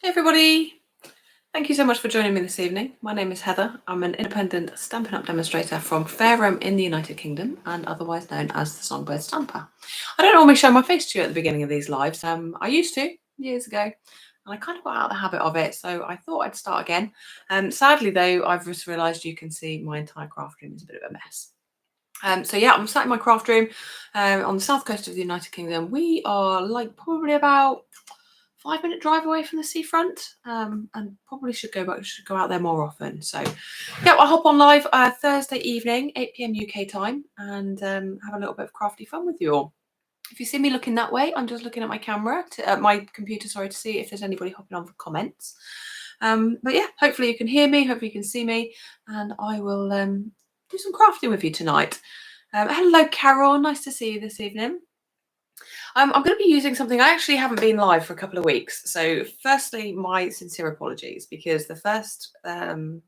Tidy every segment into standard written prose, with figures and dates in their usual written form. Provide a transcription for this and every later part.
Hey everybody, thank you so much for joining me this evening. My name is Heather. I'm an independent Stampin' Up demonstrator from Fareham in the United Kingdom and otherwise known as the Songbird Stamper. I don't normally show my face to you at the beginning of these lives. I used to years ago and I kind of got out of the habit of it, so I thought I'd start again. Sadly though, I've just realised you can see my entire craft room is a bit of a mess. So yeah, I'm sat in my craft room on the south coast of the United Kingdom. We are like probably about 5-minute drive away from the seafront, and probably should go out there more often. So yeah, I'll hop on live Thursday evening, 8 p.m. UK time, and have a little bit of crafty fun with you all. If you see me looking that way, I'm just looking at my camera, my computer, sorry, to see if there's anybody hopping on for comments. But yeah, hopefully you can hear me, hopefully you can see me, and I will do some crafting with you tonight. Hello, Carol. Nice to see you this evening. I'm going to be using something I actually haven't been live for a couple of weeks. So firstly, my sincere apologies, because the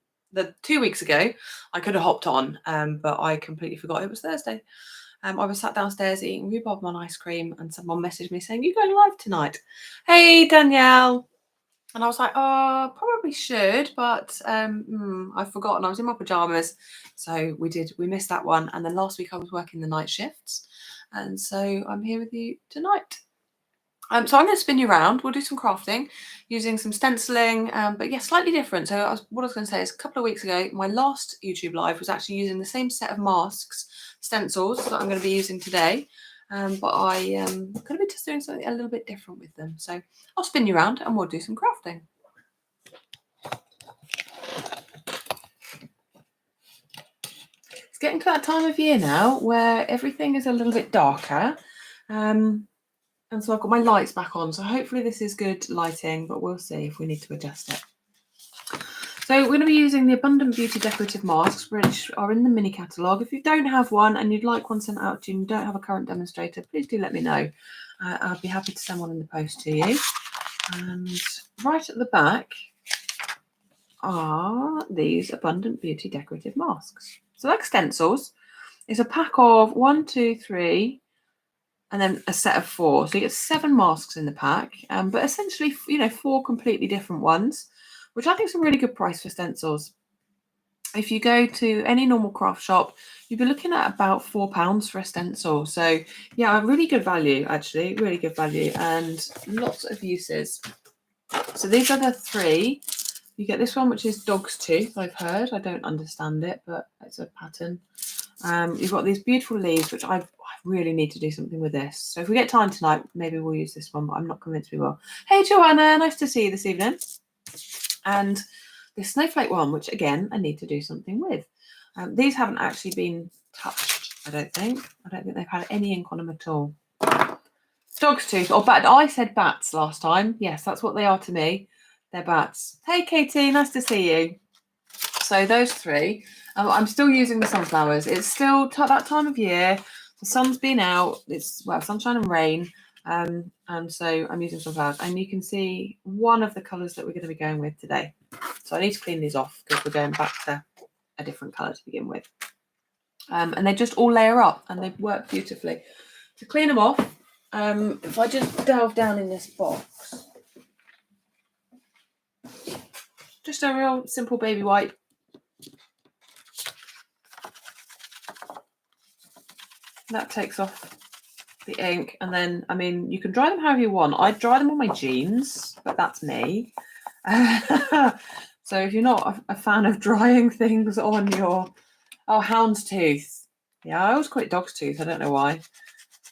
2 weeks ago, I could have hopped on, but I completely forgot it was Thursday. I was sat downstairs eating rhubarb on ice cream and someone messaged me saying, "You're going live tonight." Hey, Danielle. And I was like, oh, probably should, but I've forgotten. I was in my pajamas. So we missed that one. And then last week I was working the night shifts. And so I'm here with you tonight. So I'm going to spin you around. We'll do some crafting using some stenciling, but yeah, slightly different. So what I was going to say is a couple of weeks ago, my last YouTube live was actually using the same set of masks, stencils that I'm going to be using today. But I am going to be just doing something a little bit different with them. So I'll spin you around and we'll do some crafting. It's getting to that time of year now where everything is a little bit darker. And so I've got my lights back on. So hopefully this is good lighting, but we'll see if we need to adjust it. So we're going to be using the Abundant Beauty Decorative Masks, which are in the mini catalogue. If you don't have one and you'd like one sent out to you and you don't have a current demonstrator, please do let me know. I'll be happy to send one in the post to you. And right at the back are these Abundant Beauty Decorative Masks. So like stencils, it's a pack of 1, 2, 3, and then a set of 4. So you get 7 masks in the pack, but essentially, 4 completely different ones, which I think is a really good price for stencils. If you go to any normal craft shop, you'd be looking at about £4 for a stencil. So yeah, a really good value, actually, really good value, and lots of uses. So these are the 3. You get this one, which is dog's tooth, I've heard. I don't understand it, but it's a pattern. You've got these beautiful leaves, which I really need to do something with this. So if we get time tonight, maybe we'll use this one, but I'm not convinced we will. Hey, Joanna, nice to see you this evening. And this snowflake one, which again, I need to do something with. These haven't actually been touched, I don't think. I don't think they've had any ink on them at all. Dog's tooth, or bat. I said bats last time. Yes, that's what they are to me. They're bats. Hey, Katie, nice to see you. So those 3. I'm still using the sunflowers. It's still that time of year. The sun's been out. It's, well, sunshine and rain. And so I'm using sunflowers. And you can see one of the colours that we're going to be going with today. So I need to clean these off because we're going back to a different colour to begin with. And they just all layer up and they work beautifully. To clean them off, if I just delve down in this box, just a real simple baby wipe. That takes off the ink, and then, I mean, you can dry them however you want. I dry them on my jeans, but that's me. So if you're not a fan of drying things on your... Oh, hound's tooth. Yeah, I always call it dog's tooth. I don't know why,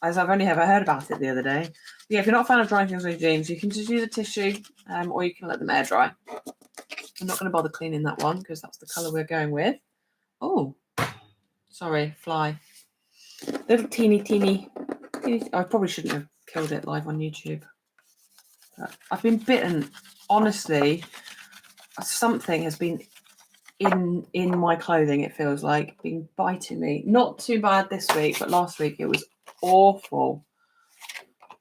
as I've only ever heard about it the other day. Yeah, if you're not a fan of drying things on your jeans, you can just use a tissue, or you can let them air dry. I'm not going to bother cleaning that one because that's the colour we're going with. Oh, sorry, fly. Little teeny. I probably shouldn't have killed it live on YouTube. But I've been bitten. Honestly, something has been in my clothing, it feels like, been biting me. Not too bad this week, but last week it was awful.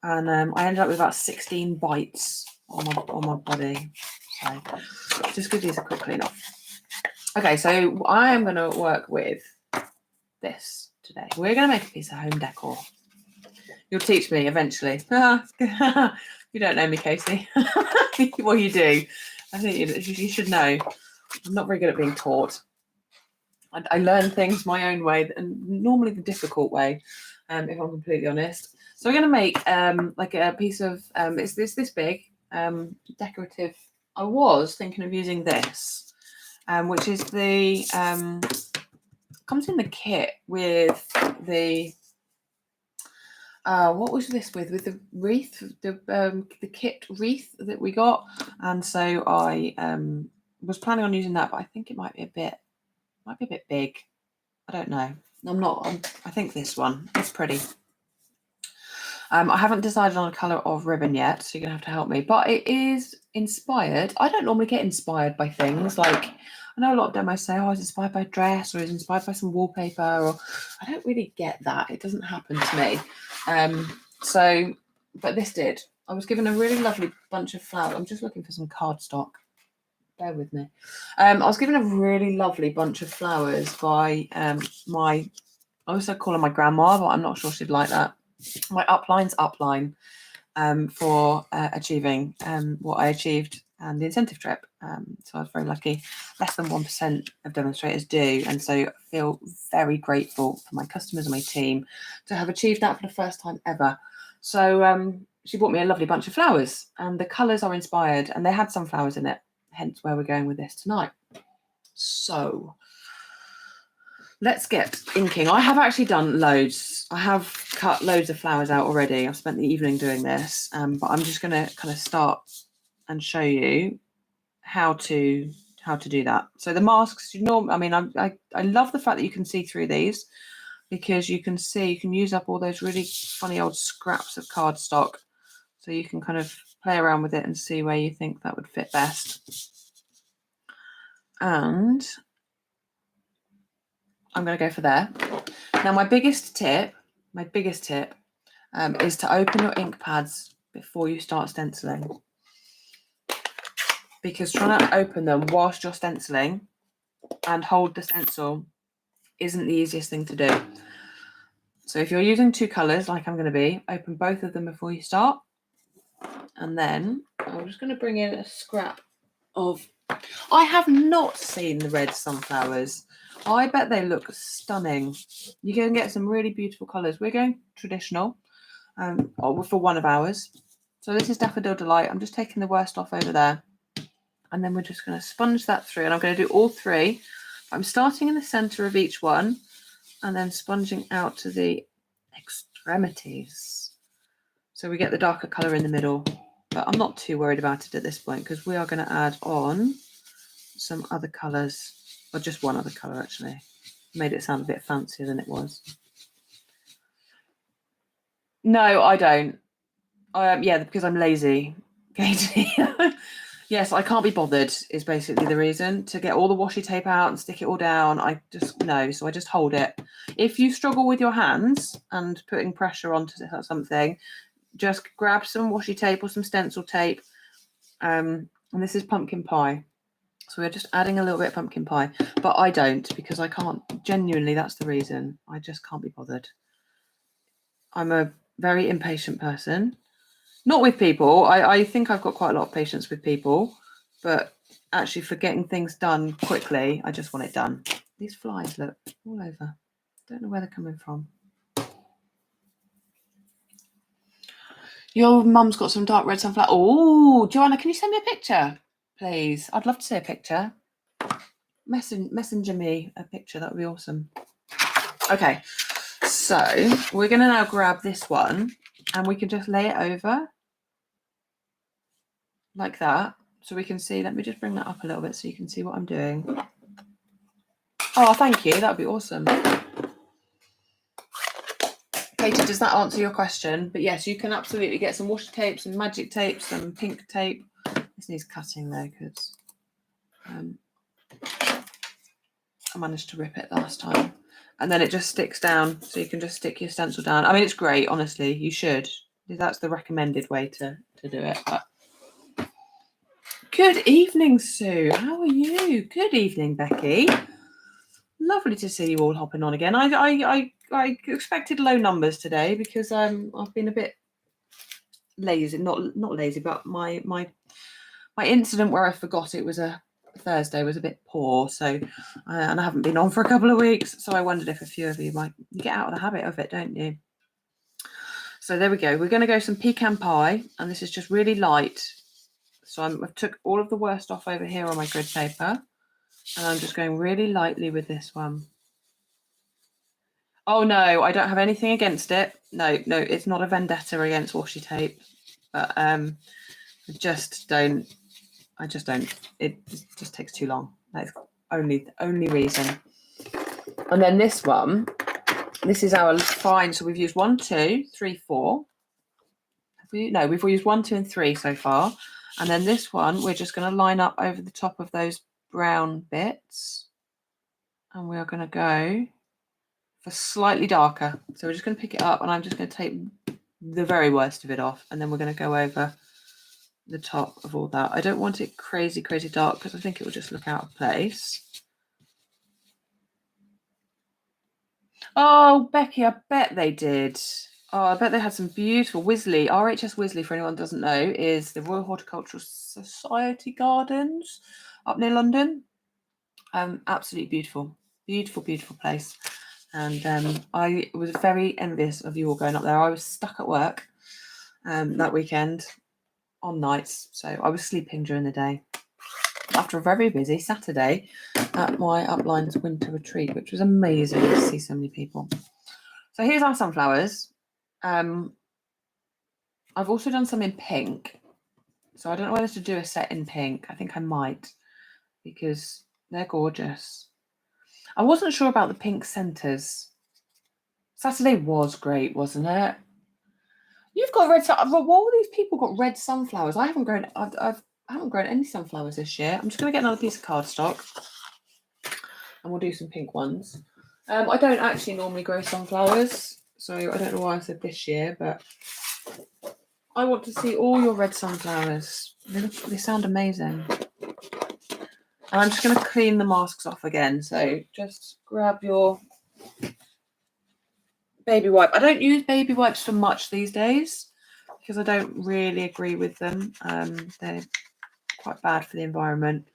And I ended up with about 16 bites on my body. So just give these a quick clean off. Okay, so I am going to work with this today. We're going to make a piece of home decor. You'll teach me eventually. You don't know me, Casey. Well, you do. I think you should know. I'm not very good at being taught. I learn things my own way, and normally the difficult way, if I'm completely honest. So we're going to make like a piece of, it's this big, decorative. I was thinking of using this, which is the, comes in the kit with the, what was this with the wreath, the kit wreath that we got. And so I was planning on using that, but I think it might be a bit big. I don't know. I think this one is pretty. I haven't decided on a colour of ribbon yet, so you're gonna have to help me. But it is inspired. I don't normally get inspired by things. Like, I know a lot of demos say, oh, I was inspired by a dress, or I was inspired by some wallpaper, or I don't really get that. It doesn't happen to me. But this did. I was given a really lovely bunch of flowers. I'm just looking for some cardstock. Bear with me. I was given a really lovely bunch of flowers by I also call her my grandma, but I'm not sure she'd like that. My upline's upline for achieving what I achieved and the incentive trip. So I was very lucky. Less than 1% of demonstrators do, and so I feel very grateful for my customers and my team to have achieved that for the first time ever. So she bought me a lovely bunch of flowers, and the colours are inspired, and they had some flowers in it, hence where we're going with this tonight. So let's get inking. I have actually done loads. I have cut loads of flowers out already. I've spent the evening doing this, but I'm just going to kind of start and show you how to do that. So the masks, I mean, I love the fact that you can see through these, because you can use up all those really funny old scraps of cardstock. So you can kind of play around with it and see where you think that would fit best. And I'm going to go for there. Now, my biggest tip is to open your ink pads before you start stenciling, because trying to open them whilst you're stenciling and hold the stencil isn't the easiest thing to do. So if you're using two colours like I'm going to be, open both of them before you start. And then I'm just going to bring in a scrap of, I have not seen the red sunflowers. I bet they look stunning. You can get some really beautiful colours. We're going traditional for one of ours. So this is Daffodil Delight. I'm just taking the worst off over there. And then we're just going to sponge that through. And I'm going to do all three. I'm starting in the centre of each one and then sponging out to the extremities. So we get the darker colour in the middle. But I'm not too worried about it at this point, because we are going to add on some other colours. Or just one other colour, actually. Made it sound a bit fancier than it was. No, I don't. Yeah, because I'm lazy, Katie. Yes, I can't be bothered is basically the reason. To get all the washi tape out and stick it all down, I just no. So I just hold it. If you struggle with your hands and putting pressure onto something, just grab some washi tape or some stencil tape. And this is pumpkin pie. So we're just adding a little bit of pumpkin pie, but I don't, because I can't. Genuinely, that's the reason. I just can't be bothered. I'm a very impatient person. Not with people. I think I've got quite a lot of patience with people, but actually for getting things done quickly, I just want it done. These flies look all over. Don't know where they're coming from. Your mum's got some dark red sunflower. Oh, Joanna, can you send me a picture, please? I'd love to see a picture. Messenger me a picture. That would be awesome. Okay, so we're going to now grab this one and we can just lay it over like that, so we can see. Let me just bring that up a little bit so you can see what I'm doing. Oh, thank you. That would be awesome. Katie, does that answer your question? But yes, you can absolutely get some washi tape, some magic tape, some pink tape. This needs cutting though, because I managed to rip it last time. And then it just sticks down, so you can just stick your stencil down. I mean, it's great, honestly. You should. That's the recommended way to do it. But good evening, Sue. How are you? Good evening, Becky. Lovely to see you all hopping on again. I expected low numbers today because I've been a bit lazy, not lazy, but my incident where I forgot it was a Thursday was a bit poor. So, and I haven't been on for a couple of weeks. So I wondered if a few of you might get out of the habit of it, don't you? So there we go. We're going to go some pecan pie, and this is just really light. So I've took all of the worst off over here on my grid paper, and I'm just going really lightly with this one. Oh no, I don't have anything against it. No, it's not a vendetta against washi tape, but I just don't. It just takes too long. That's the only reason. And then this one, this is our fine. So we've used 1, 2, 3, 4. No, we've used 1, 2, and 3 so far. And then this one, we're just going to line up over the top of those brown bits. And we are going to go for slightly darker. So we're just going to pick it up, and I'm just going to take the very worst of it off. And then we're going to go over the top of all that. I don't want it crazy dark because I think it will just look out of place. Oh, Becky, I bet they did. Oh, I bet they had some beautiful Wisley. RHS Wisley, for anyone who doesn't know, is the Royal Horticultural Society Gardens up near London. Absolutely beautiful place. And I was very envious of you all going up there. I was stuck at work that weekend on nights, so I was sleeping during the day after a very busy Saturday at my Uplines winter retreat, which was amazing to see so many people. So here's our sunflowers. I've also done some in pink, so I don't know whether to do a set in pink. I think I might, because they're gorgeous. I wasn't sure about the pink centres. Saturday was great, wasn't it? You've got red. What all these people got red sunflowers? I haven't grown. I haven't grown any sunflowers this year. I'm just going to get another piece of cardstock, and we'll do some pink ones. I don't actually normally grow sunflowers, so I don't know why I said this year, but I want to see all your red sunflowers. They sound amazing. And I'm just going to clean the masks off again. So just grab your baby wipe. I don't use baby wipes for much these days because I don't really agree with them. They're quite bad for the environment,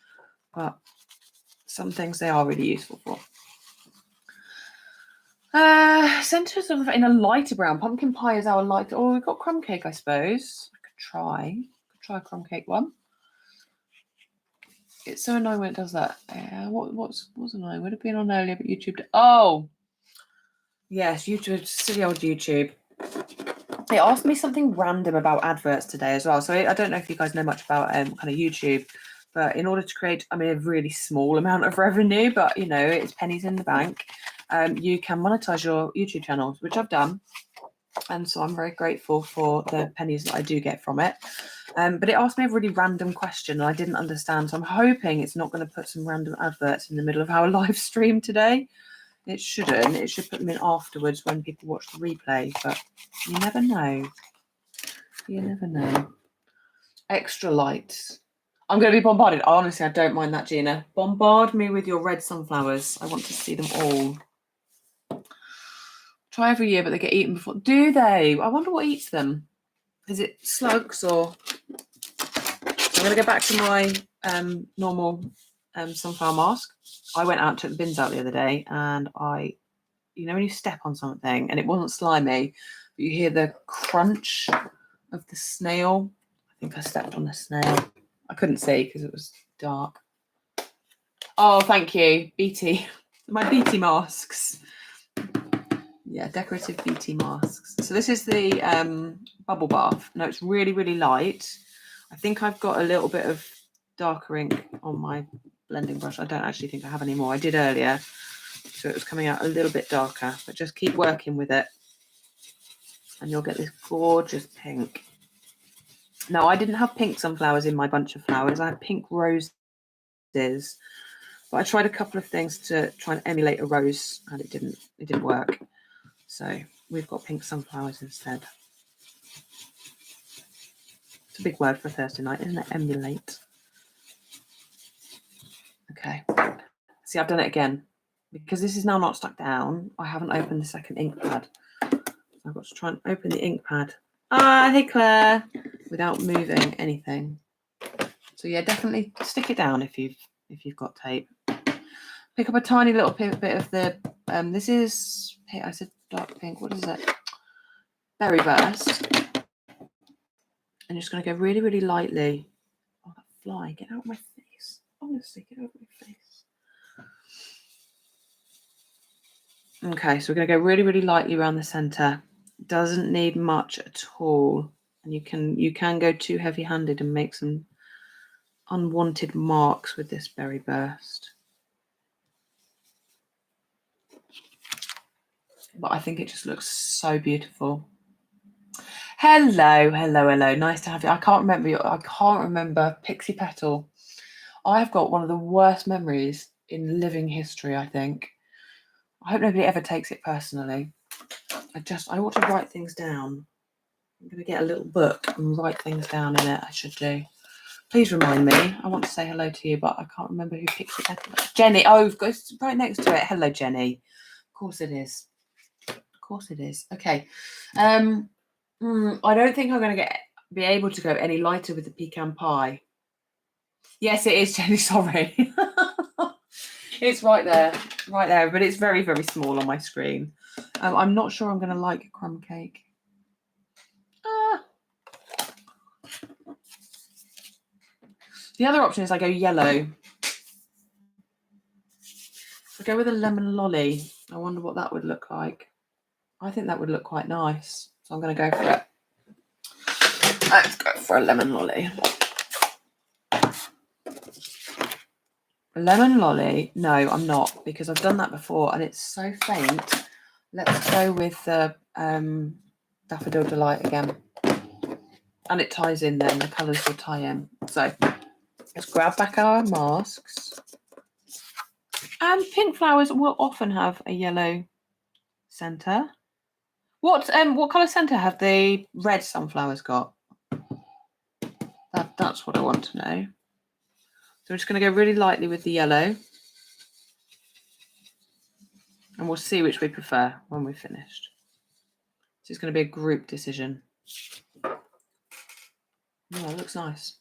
but some things they are really useful for. Centers in a lighter brown. Pumpkin pie is our light. Oh, we've got crumb cake, I suppose. I could try a crumb cake one. It's so annoying when it does that. What's annoying? Would have been on earlier, but YouTube. Oh, yes, YouTube. Silly old YouTube. They asked me something random about adverts today as well. So I don't know if you guys know much about kind of YouTube, but in order to create, a really small amount of revenue, but it's pennies in the bank. You can monetize your YouTube channels, which I've done. And so I'm very grateful for the pennies that I do get from it. But it asked me a really random question and I didn't understand. So I'm hoping it's not going to put some random adverts in the middle of our live stream today. It shouldn't. It should put them in afterwards when people watch the replay. But you never know. You never know. Extra light. I'm going to be bombarded. Honestly, I don't mind that, Gina. Bombard me with your red sunflowers. I want to see them all. Try every year, but they get eaten before. Do they? I wonder what eats them. Is it slugs or... I'm going to go back to my normal sunflower mask. I went out, took the bins out the other day, and when you step on something and it wasn't slimy, but you hear the crunch of the snail. I think I stepped on the snail. I couldn't see because it was dark. Oh, thank you, BT. My BT masks. Yeah, decorative BT masks. So this is the bubble bath. No, it's really, really light. I think I've got a little bit of darker ink on my blending brush. I don't actually think I have any more. I did earlier, so it was coming out a little bit darker, but just keep working with it and you'll get this gorgeous pink. Now, I didn't have pink sunflowers in my bunch of flowers. I had pink roses, but I tried a couple of things to try and emulate a rose and it didn't work. So we've got pink sunflowers instead. It's a big word for a Thursday night, isn't it? Emulate. Okay. See, I've done it again. Because this is now not stuck down, I haven't opened the second ink pad. So I've got to try and open the ink pad Hey Claire, without moving anything. So yeah, definitely stick it down if you've got tape. Pick up a tiny little bit of the this is, I said dark pink, what is it? Berry Burst. And just going to go really, really lightly. Oh, that fly, get out of my face. Honestly, get out of my face. Okay, so we're going to go really, really lightly around the center. Doesn't need much at all. And you can go too heavy-handed and make some unwanted marks with this Berry Burst. But I think it just looks so beautiful. Hello. Nice to have you. I can't remember Pixie Petal. I've got one of the worst memories in living history, I think. I hope nobody ever takes it personally. I ought to write things down. I'm going to get a little book and write things down in it. I should do. Please remind me. I want to say hello to you, but I can't remember who Pixie Petal is. Jenny. Oh, it's right next to it. Hello, Jenny. Of course it is. Of course it is. Okay. I don't think I'm going to be able to go any lighter with the pecan pie. Yes, it is, Jenny. Sorry. It's right there, but it's very, very small on my screen. I'm not sure I'm going to like crumb cake. The other option is I go yellow. I go with a lemon lolly. I wonder what that would look like. I think that would look quite nice. So I'm going to go for it. Let's go for a lemon lolly. A lemon lolly? No, I'm not, because I've done that before and it's so faint. Let's go with the Daffodil Delight again. And it ties in then, the colours will tie in. So let's grab back our masks. And pink flowers will often have a yellow centre. What colour centre have the red sunflowers got? That's what I want to know. So I'm just going to go really lightly with the yellow. And we'll see which we prefer when we've finished. So it's going to be a group decision. Yeah, it looks nice.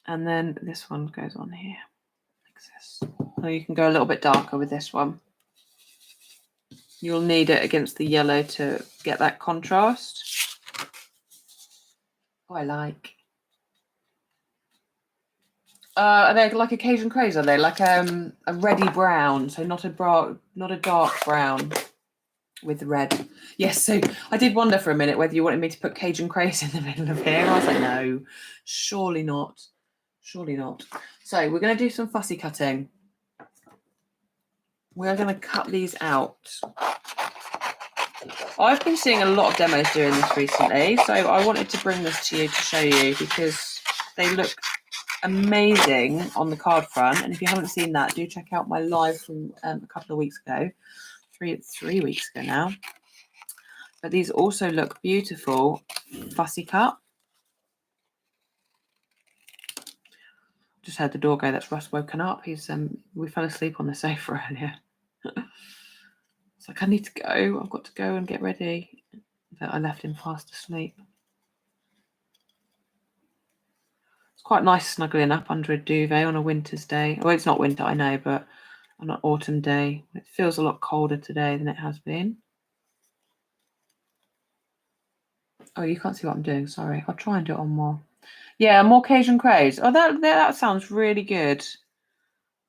And then this one goes on here, like this. So you can go a little bit darker with this one. You'll need it against the yellow to get that contrast. Oh, I like. Are they like a Cajun craze? Are they like a reddy brown? So not a dark brown with red. Yes. So I did wonder for a minute whether you wanted me to put Cajun craze in the middle of here. I was like, no, surely not. Surely not. So we're going to do some fussy cutting. We're going to cut these out. I've been seeing a lot of demos doing this recently, so I wanted to bring this to you to show you because they look amazing on the card front. And if you haven't seen that, do check out my live from a couple of weeks ago, three weeks ago now. But these also look beautiful fussy cut. Just heard the door go. That's Russ woken up. He's we fell asleep on the sofa earlier. It's like, I need to go. I've got to go and get ready. But I left him fast asleep. It's quite nice snuggling up under a duvet on a winter's day. Well, it's not winter, I know, but on an autumn day. It feels a lot colder today than it has been. Oh, you can't see what I'm doing. Sorry. I'll try and do it on more. Yeah, more Cajun craze. Oh, that sounds really good.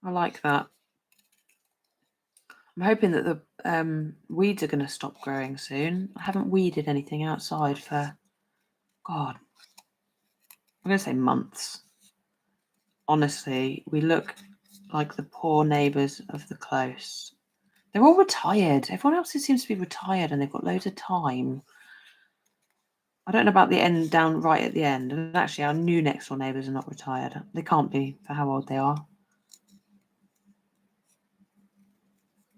I like that. I'm hoping that the weeds are going to stop growing soon. I haven't weeded anything outside for, God, I'm going to say months. Honestly, we look like the poor neighbours of the close. They're all retired. Everyone else seems to be retired and they've got loads of time. I don't know about the end down right at the end. And actually, our new next door neighbours are not retired. They can't be for how old they are.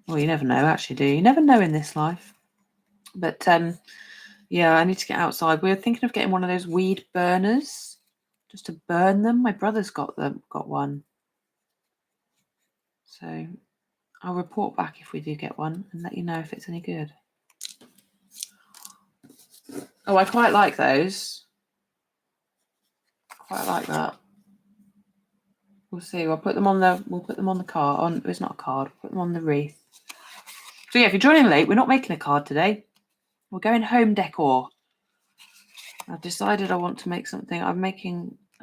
Well, you never know, actually, do you? You never know in this life. But yeah, I need to get outside. We're thinking of getting one of those weed burners just to burn them. My brother's got one. So I'll report back if we do get one and let you know if it's any good. Oh, I quite like those. Quite like that. We'll see. We'll put them on the card. It's not a card. Put them on the wreath. So yeah, if you're joining late, we're not making a card today. We're going home decor. I've decided I want to make something. I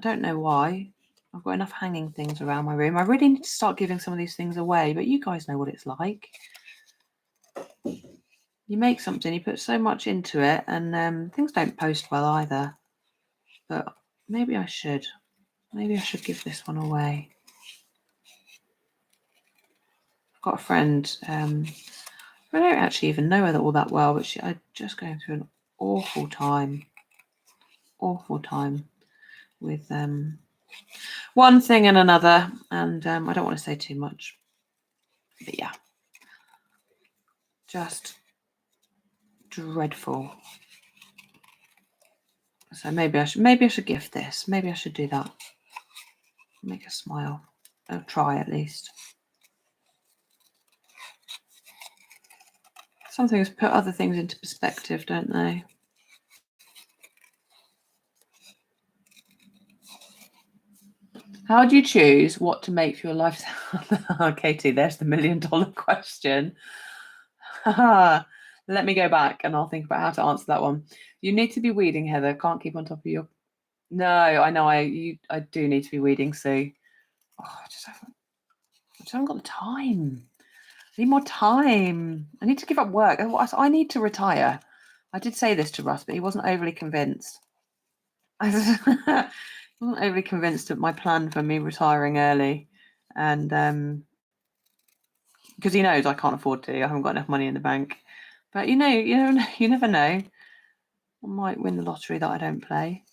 don't know why. I've got enough hanging things around my room. I really need to start giving some of these things away, but you guys know what it's like. You make something, you put so much into it, and things don't post well either. But maybe I should. Maybe I should give this one away. I've got a friend. I don't actually even know her all that well, but I'm just going through an awful time with one thing and another, and I don't want to say too much, but yeah, just dreadful. So maybe I should gift this. Maybe I should do that. Make her smile. I'll try at least. Some things put other things into perspective, don't they? How do you choose what to make for your lifestyle? Katie, there's the $1 million question. Let me go back and I'll think about how to answer that one. You need to be weeding, Heather. Can't keep on top of your... No, I know. I do need to be weeding, Sue. Oh, I just haven't got the time. I need more time. I need to give up work. I need to retire. I did say this to Russ, but he wasn't overly convinced. I wasn't overly convinced of my plan for me retiring early, and because he knows I can't afford to. I haven't got enough money in the bank. But you never know. I might win the lottery that I don't play.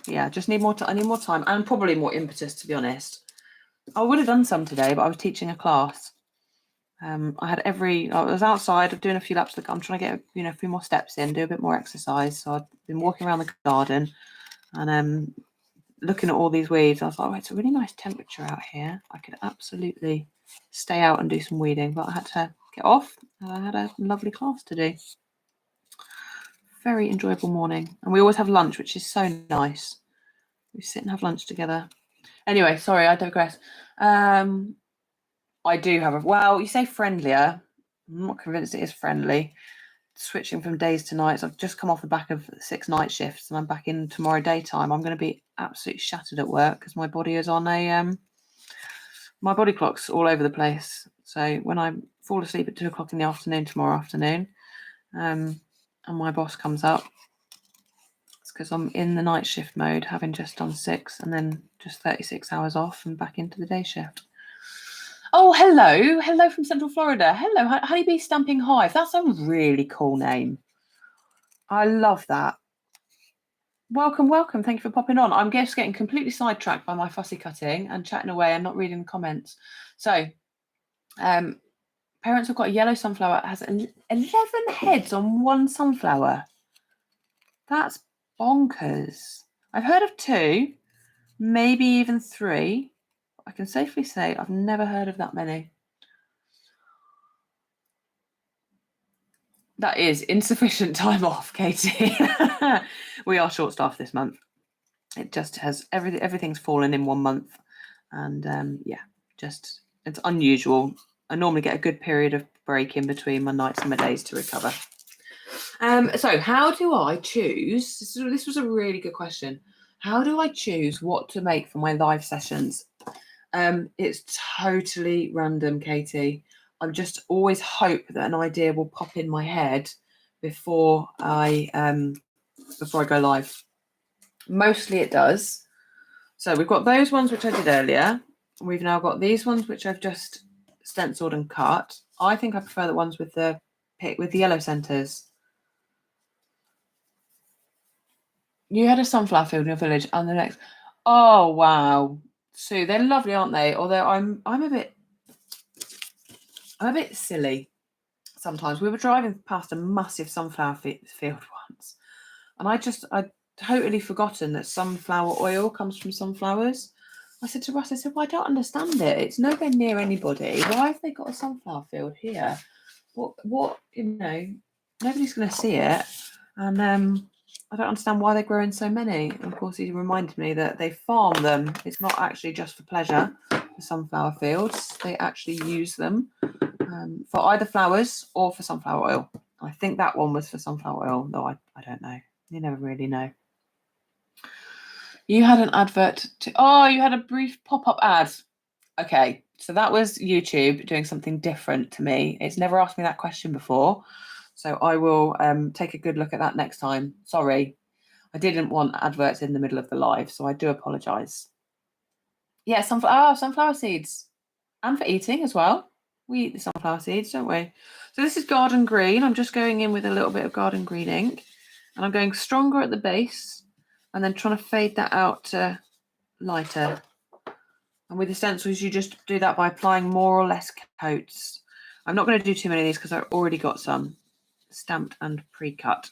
Yeah, just need more. I need more time and probably more impetus, to be honest. I would have done some today, but I was teaching a class. I was outside doing a few laps. I'm trying to get a few more steps in, do a bit more exercise. So I've been walking around the garden and looking at all these weeds. I was like, oh, it's a really nice temperature out here. I could absolutely stay out and do some weeding, but I had to get off. I had a lovely class to do. Very enjoyable morning. And we always have lunch, which is so nice. We sit and have lunch together. Anyway, sorry, I digress. I do have you say friendlier. I'm not convinced it is friendly. Switching from days to nights. I've just come off the back of 6 night shifts and I'm back in tomorrow daytime. I'm going to be absolutely shattered at work because my body is on my body clock's all over the place. So when I fall asleep at 2 o'clock in the afternoon tomorrow afternoon, and my boss comes up, it's because I'm in the night shift mode, having just done 6 and then just 36 hours off and back into the day shift. Oh, hello from Central Florida. Hello, Honeybee Stamping Hive. That's a really cool name. I love that. Welcome. Thank you for popping on. I'm just getting completely sidetracked by my fussy cutting and chatting away and not reading the comments. So, parents have got a yellow sunflower. It has 11 heads on one sunflower. That's bonkers. I've heard of 2, maybe even 3. I can safely say I've never heard of that many. That is insufficient time off, Katie. We are short-staffed this month. It just has everything's fallen in 1 month, and it's unusual. I normally get a good period of break in between my nights and my days to recover. So how do I choose? This was a really good question. How do I choose what to make for my live sessions? It's totally random, Katie. I just always hope that an idea will pop in my head before I go live. Mostly it does. So we've got those ones which I did earlier. We've now got these ones which I've just stenciled and cut. I think I prefer the ones with the yellow centers. You had a sunflower field in your village and the next. Oh wow, Sue, they're lovely, aren't they? Although I'm a bit silly sometimes. We were driving past a massive sunflower field once, and I'd totally forgotten that sunflower oil comes from sunflowers. I said to Russ, well, I don't understand it. It's nowhere near anybody. Why have they got a sunflower field here? What nobody's going to see it. And I don't understand why they're growing so many. And of course, he reminded me that they farm them. It's not actually just for pleasure, the sunflower fields. They actually use them for either flowers or for sunflower oil. I think that one was for sunflower oil, though I don't know. You never really know. You had an advert you had a brief pop-up ad. Okay, so that was YouTube doing something different to me. It's never asked me that question before. So I will take a good look at that next time. Sorry, I didn't want adverts in the middle of the live, so I do apologise. Yeah, sunflower seeds. And for eating as well. We eat the sunflower seeds, don't we? So this is garden green. I'm just going in with a little bit of garden green ink. And I'm going stronger at the base and then trying to fade that out to lighter. And with the stencils, you just do that by applying more or less coats. I'm not going to do too many of these because I've already got some stamped and pre-cut.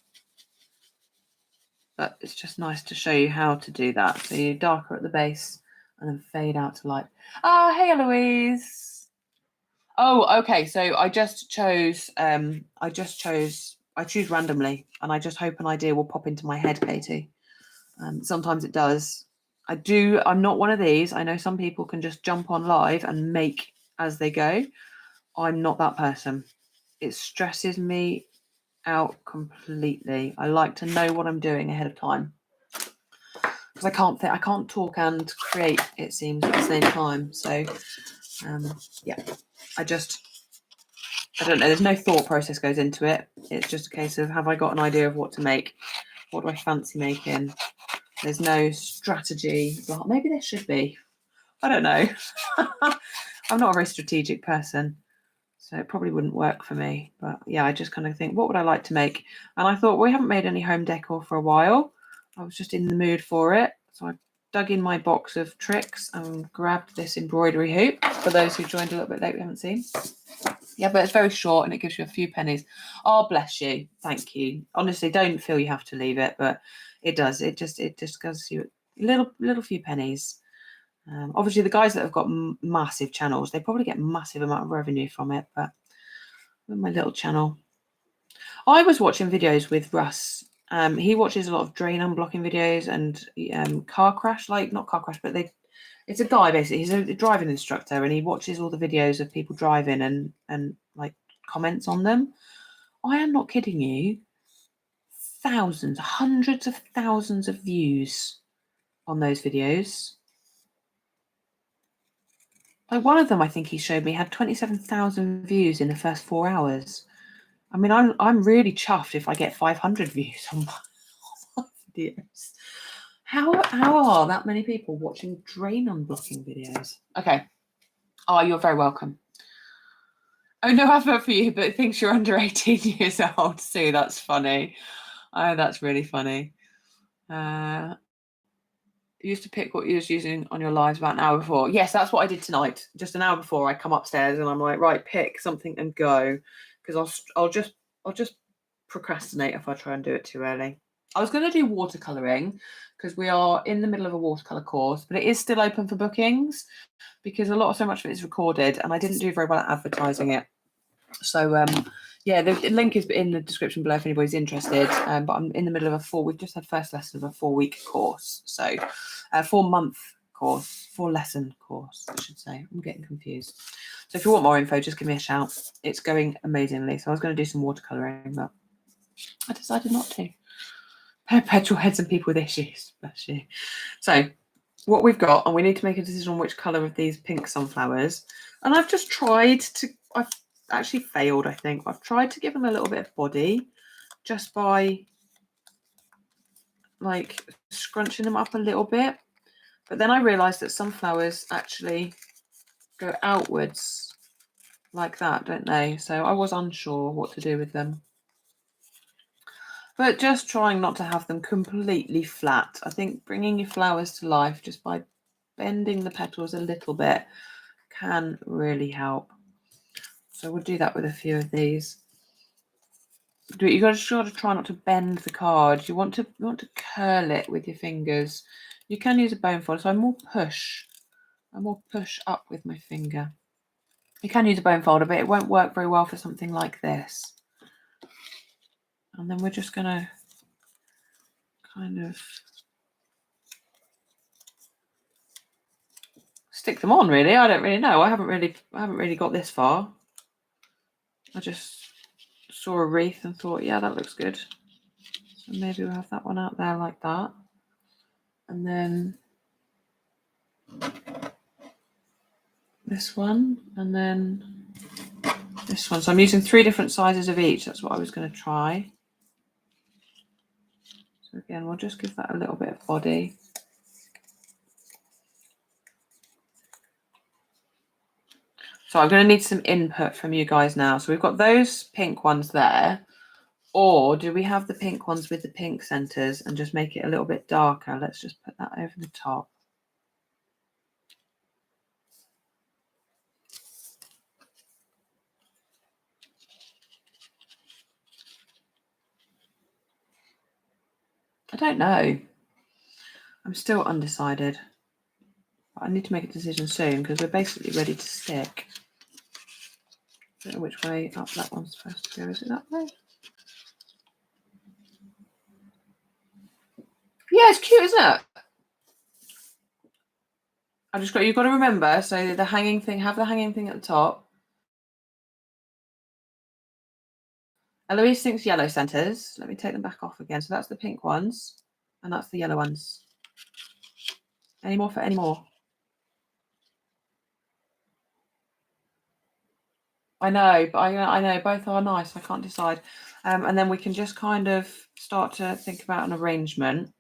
But it's just nice to show you how to do that. So you darker at the base and then fade out to light. Ah, hey, Eloise. Oh, okay. So I choose randomly, and I just hope an idea will pop into my head, Katie. Sometimes it does. I'm not one of these. I know some people can just jump on live and make as they go. I'm not that person. It stresses me out completely. I like to know what I'm doing ahead of time because I can't talk and create, it seems, at the same time. So yeah, I don't know. There's no thought process goes into it. It's just a case of, have I got an idea of what to make? What do I fancy making? There's no strategy. Well, maybe there should be. I don't know. I'm not a very strategic person, so it probably wouldn't work for me. But yeah, I just kind of think, what would I like to make? And I thought, we haven't made any home decor for a while. I was just in the mood for it. So I dug in my box of tricks and grabbed this embroidery hoop. For those who joined a little bit late, we haven't seen. Yeah, but it's very short and it gives you a few pennies. Oh, bless you. Thank you. Honestly, don't feel you have to leave it, but it does. It just gives you a little few pennies. Obviously, the guys that have got massive channels, they probably get massive amount of revenue from it. But with my little channel, I was watching videos with Russ. He watches a lot of drain unblocking videos and car crash, not car crash, but it's a guy basically. He's a driving instructor, and he watches all the videos of people driving and like comments on them. I am not kidding you. Thousands, hundreds of thousands of views on those videos. Like one of them, I think he showed me, had 27,000 views in the first 4 hours. I mean, I'm really chuffed if I get 500 views on my videos. How are that many people watching drain unblocking videos? Okay. Oh, you're very welcome. Oh, no advert for you, but it thinks you're under 18 years old, Sue. That's funny. Oh, that's really funny. You used to pick what you was using on your lives about an hour before. Yes, that's what I did tonight. Just an hour before, I come upstairs and I'm like, right, pick something and go, because I'll just procrastinate if I try and do it too early. I was going to do watercolouring because we are in the middle of a watercolour course, but it is still open for bookings because so much of it is recorded, and I didn't do very well at advertising it. So yeah, the link is in the description below if anybody's interested. But I'm in the middle of we've just had first lesson of a 4-week course. So 4-month course, 4-lesson course, I should say. I'm getting confused. So if you want more info, just give me a shout. It's going amazingly. So I was going to do some watercolouring, but I decided not to. Perpetual heads and people with issues. Bless you. So what we've got, and we need to make a decision on which colour of these pink sunflowers. And I've just I've actually failed, I think. I've tried to give them a little bit of body just by like scrunching them up a little bit. But then I realised that sunflowers actually go outwards like that, don't they? So I was unsure what to do with them. But just trying not to have them completely flat. I think bringing your flowers to life just by bending the petals a little bit can really help. So we'll do that with a few of these. You got to try not to bend the card. You want to curl it with your fingers. You can use a bone folder. So I more push up with my finger. You can use a bone folder, but it won't work very well for something like this. And then we're just going to kind of stick them on, really. I don't really know. I haven't really got this far. I just saw a wreath and thought, yeah, that looks good. So maybe we'll have that one out there like that. And then this one, and then this one. So I'm using 3 different sizes of each. That's what I was going to try. So again, we'll just give that a little bit of body. So I'm going to need some input from you guys now. So we've got those pink ones there. Or do we have the pink ones with the pink centers and just make it a little bit darker? Let's just put that over the top. I don't know. I'm still undecided. I need to make a decision soon because we're basically ready to stick. I don't know which way up that one's supposed to go. Is it that way? Yeah, it's cute, isn't it? You've got to remember, so the hanging thing, have the hanging thing at the top. Eloise thinks yellow centers. Let me take them back off again. So that's the pink ones, and that's the yellow ones. Any more for any more? I know, but I know both are nice. I can't decide. And then we can just kind of start to think about an arrangement.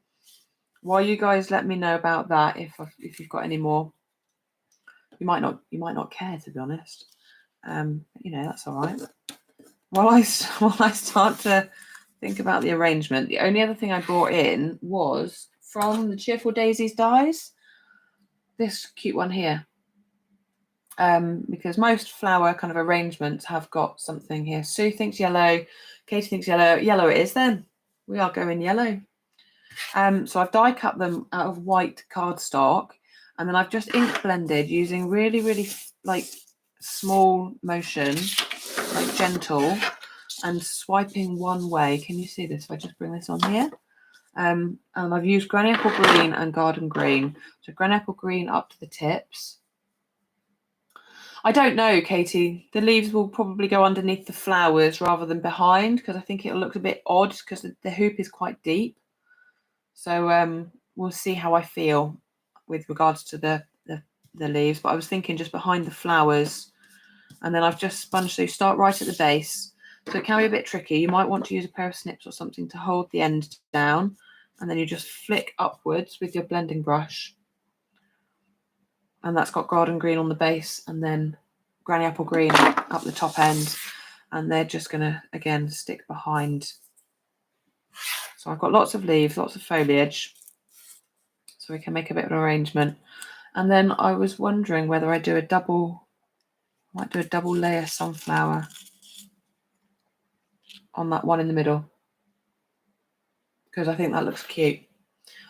While you guys let me know about that, if you've got any more, you might not care, to be honest. You know, that's all right. While I start to think about the arrangement, the only other thing I brought in was from the Cheerful Daisies dies, this cute one here. Because most flower kind of arrangements have got something here. Sue thinks yellow, Katie thinks yellow. Yellow it is then. We are going yellow. So I've die cut them out of white cardstock, and then I've just ink blended using really, really like small motion, like gentle, and swiping one way. Can you see this? If I just bring this on here. And I've used Granny Apple Green and Garden Green. So Granny Apple Green up to the tips. I don't know, Katie. The leaves will probably go underneath the flowers rather than behind, because I think it'll look a bit odd because the hoop is quite deep. So we'll see how I feel with regards to the leaves. But I was thinking just behind the flowers, and then I've just sponged. So you start right at the base. So it can be a bit tricky. You might want to use a pair of snips or something to hold the end down, and then you just flick upwards with your blending brush. And that's got Garden Green on the base, and then Granny Apple Green up the top end. And they're just going to, again, stick behind. So I've got lots of leaves, lots of foliage. So we can make a bit of an arrangement. And then I was wondering whether I might do a double layer sunflower on that one in the middle, because I think that looks cute.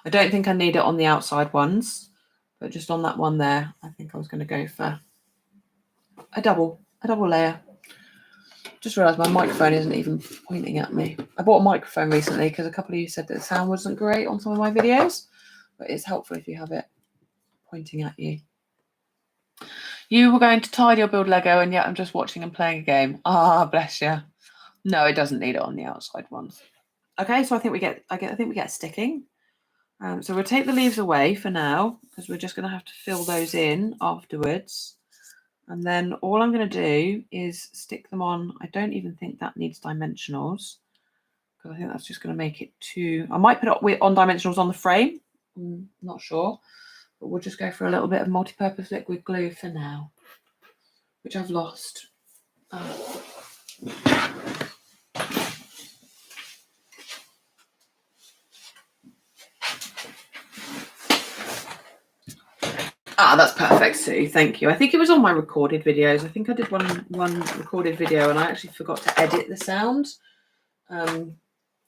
I don't think I need it on the outside ones, but just on that one there, I think I was going to go for a double layer. Just realised my microphone isn't even pointing at me. I bought a microphone recently because a couple of you said that the sound wasn't great on some of my videos, but it's helpful if you have it pointing at you. You were going to tidy or build Lego, and yet I'm just watching and playing a game. Ah, bless you. No, it doesn't need it on the outside ones. Okay, so I think we get sticking. So we'll take the leaves away for now, because we're just going to have to fill those in afterwards. And then all I'm going to do is stick them on. I don't even think that needs dimensionals, because I think that's just going to make it too... I might put it on dimensionals on the frame. I'm not sure. But we'll just go for a little bit of multi-purpose liquid glue for now, which I've lost. That's perfect, Sue. Thank you. I think it was on my recorded videos. I think I did one recorded video, and I actually forgot to edit the sound. And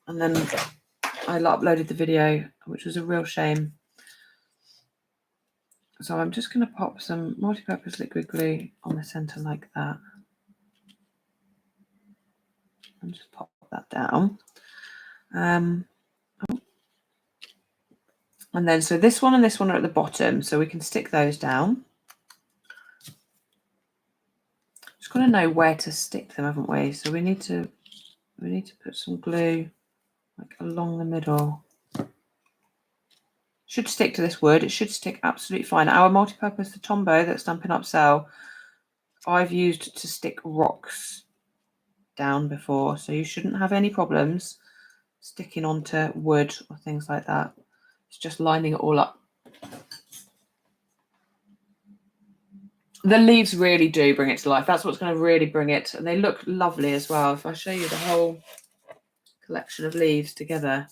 then I uploaded the video, which was a real shame. So I'm just going to pop some multi-purpose liquid glue on the center like that. And just pop that down. And then so this one and this one are at the bottom, so we can stick those down. Just got to know where to stick them, haven't we? So we need to put some glue like along the middle. Should stick to this wood. It should stick absolutely fine. Our multi-purpose, the Tombow that Stampin' Up sell, I've used to stick rocks down before, so you shouldn't have any problems sticking onto wood or things like that. It's just lining it all up. The leaves really do bring it to life. That's what's going to really bring it. And they look lovely as well. If I show you the whole collection of leaves together,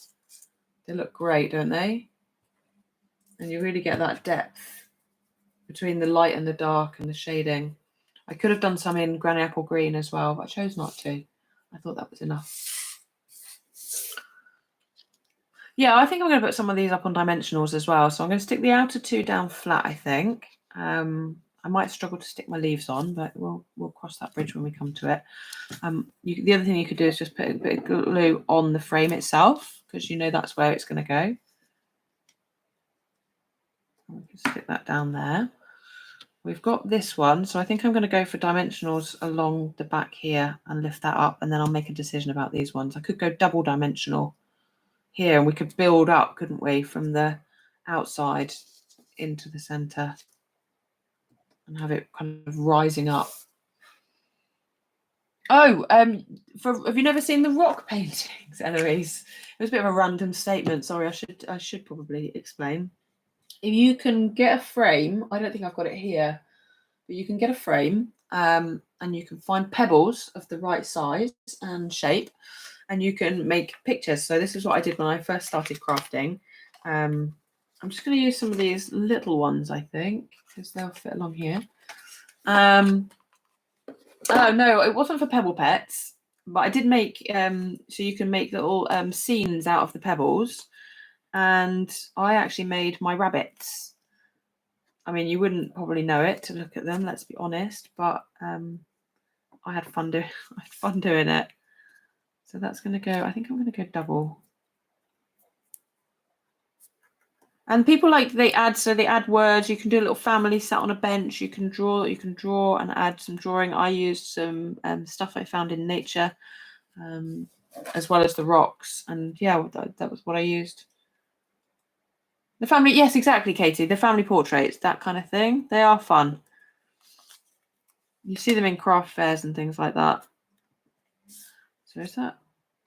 they look great, don't they? And you really get that depth between the light and the dark and the shading. I could have done some in Granny Apple Green as well, but I chose not to. I thought that was enough. Yeah, I think I'm going to put some of these up on dimensionals as well. So I'm going to stick the outer two down flat, I think. I might struggle to stick my leaves on, but we'll cross that bridge when we come to it. The other thing you could do is just put a bit of glue on the frame itself, because you know that's where it's going to go. We can stick that down there. We've got this one, so I think I'm going to go for dimensionals along the back here and lift that up, and then I'll make a decision about these ones. I could go double dimensional here, and we could build up, couldn't we, from the outside into the center and have it kind of rising up. Oh, have you never seen the rock paintings, Eloise? It was a bit of a random statement. Sorry, I should probably explain. If you can get a frame, I don't think I've got it here, but you can get a frame, and you can find pebbles of the right size and shape, and you can make pictures. So this is what I did when I first started crafting. I'm just going to use some of these little ones, I think, because they'll fit along here. Oh no, it wasn't for pebble pets, but I did make so you can make little scenes out of the pebbles, and I actually made my rabbits. I mean, you wouldn't probably know it to look at them, let's be honest, but I had fun doing it. So that's going to go, I think I'm going to go double. And people they add words. You can do a little family sat on a bench. You can draw and add some drawing. I used some stuff I found in nature, as well as the rocks. And yeah, that was what I used. The family, yes, exactly, Katie. The family portraits, that kind of thing. They are fun. You see them in craft fairs and things like that. So is that,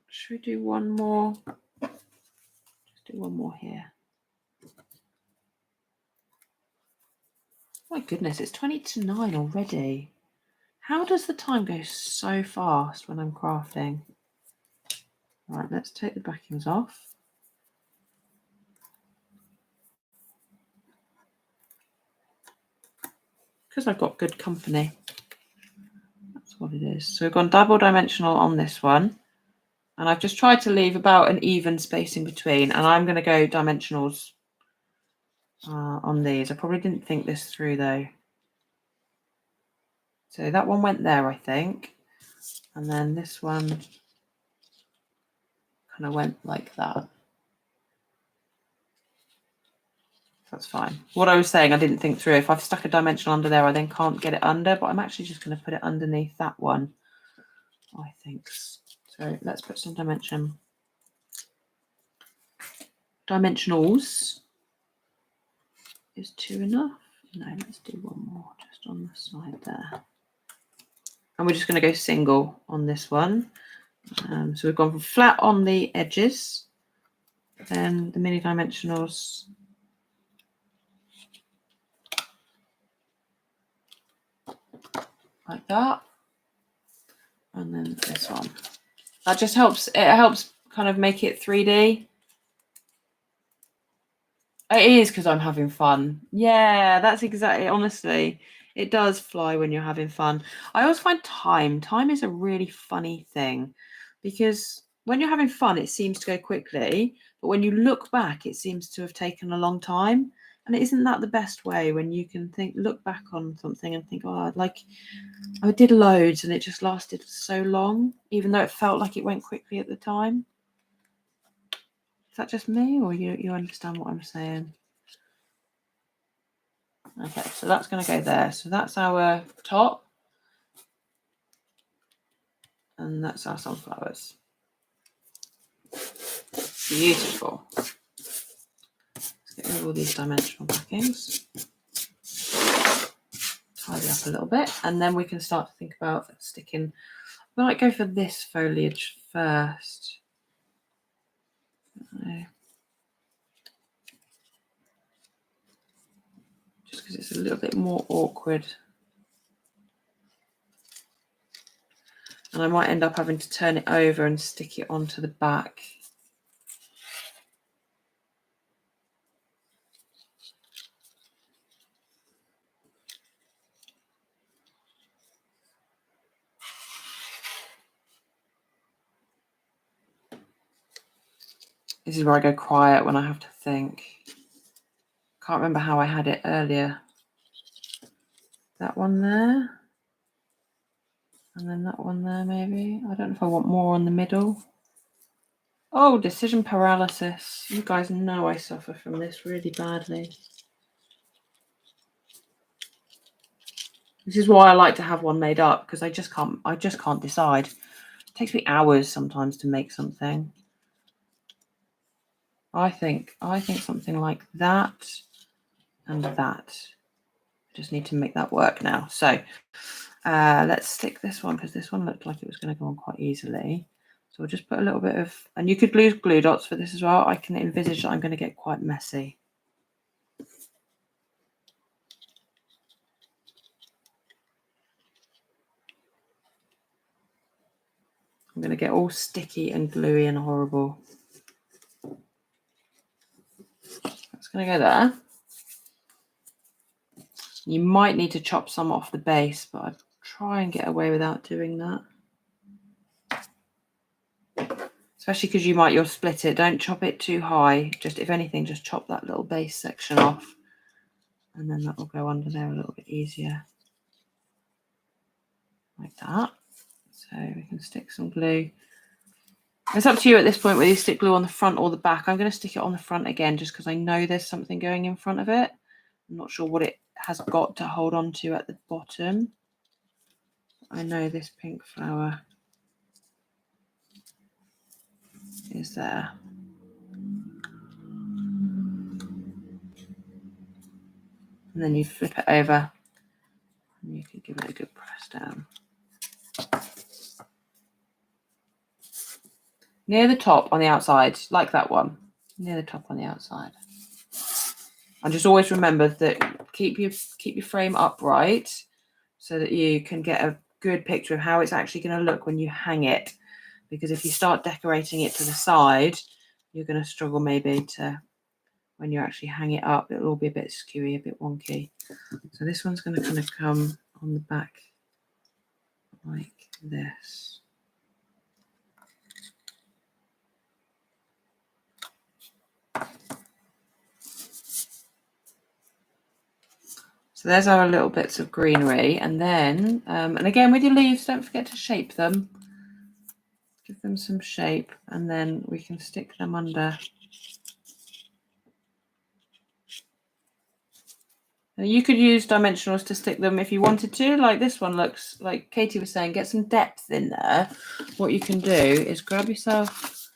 should we do one more? Just do one more here. My goodness, it's 8:50 already. How does the time go so fast when I'm crafting? All right, let's take the backings off. Because I've got good company. That's what it is. So we've gone double dimensional on this one. And I've just tried to leave about an even spacing between. And I'm going to go dimensionals on these. I probably didn't think this through though. So that one went there, I think. And then this one kind of went like that. That's fine. What I was saying, I didn't think through. If I've stuck a dimensional under there, I then can't get it under, but I'm actually just going to put it underneath that one, I think. So let's put some dimensionals. Is 2 enough? No, let's do one more just on the side there. And we're just going to go single on this one. So we've gone from flat on the edges, then the mini dimensionals like that, and then this one. That just helps. It helps kind of make it 3D. It is because I'm having fun. Yeah, that's exactly. Honestly, it does fly when you're having fun. I always find time is a really funny thing, because when you're having fun, it seems to go quickly, but when you look back, it seems to have taken a long time. And isn't that the best way, when you can look back on something and think, oh, like I did loads and it just lasted so long, even though it felt like it went quickly at the time. Is that just me, or you understand what I'm saying? Okay, so that's going to go there. So that's our top. And that's our sunflowers. Beautiful. Let's get rid of all these dimensional backings. Tidy up a little bit. And then we can start to think about sticking. We might go for this foliage first. Just because it's a little bit more awkward. And I might end up having to turn it over and stick it onto the back. This is where I go quiet when I have to think. Can't remember how I had it earlier. That one there. And then that one there, maybe. I don't know if I want more on the middle. Oh, decision paralysis. You guys know I suffer from this really badly. This is why I like to have one made up, because I just can't decide. It takes me hours sometimes to make something. I think something like that and that. I just need to make that work now. So let's stick this one, because this one looked like it was going to go on quite easily. So we'll just put a little bit of, and you could use glue dots for this as well. I can envisage that I'm going to get quite messy. I'm going to get all sticky and gluey and horrible. That's going to go there. You might need to chop some off the base, but I'd try and get away without doing that. Especially because you'll split it. Don't chop it too high. Just, if anything, just chop that little base section off. And then that will go under there a little bit easier. Like that. So we can stick some glue. It's up to you at this point whether you stick glue on the front or the back. I'm going to stick it on the front again just because I know there's something going in front of it. I'm not sure what it has got to hold on to at the bottom. I know this pink flower is there. And then you flip it over and you can give it a good press down. Near the top on the outside, like that one. Near the top on the outside. And just always remember that keep your frame upright so that you can get a good picture of how it's actually going to look when you hang it. Because if you start decorating it to the side, you're going to struggle maybe to, when you actually hang it up, it'll all be a bit skewy, a bit wonky. So this one's going to kind of come on the back like this. So there's our little bits of greenery. And then, and again with your leaves, don't forget to shape them. Give them some shape, and then we can stick them under. And you could use dimensionals to stick them if you wanted to, like this one looks, like Katie was saying, get some depth in there. What you can do is grab yourself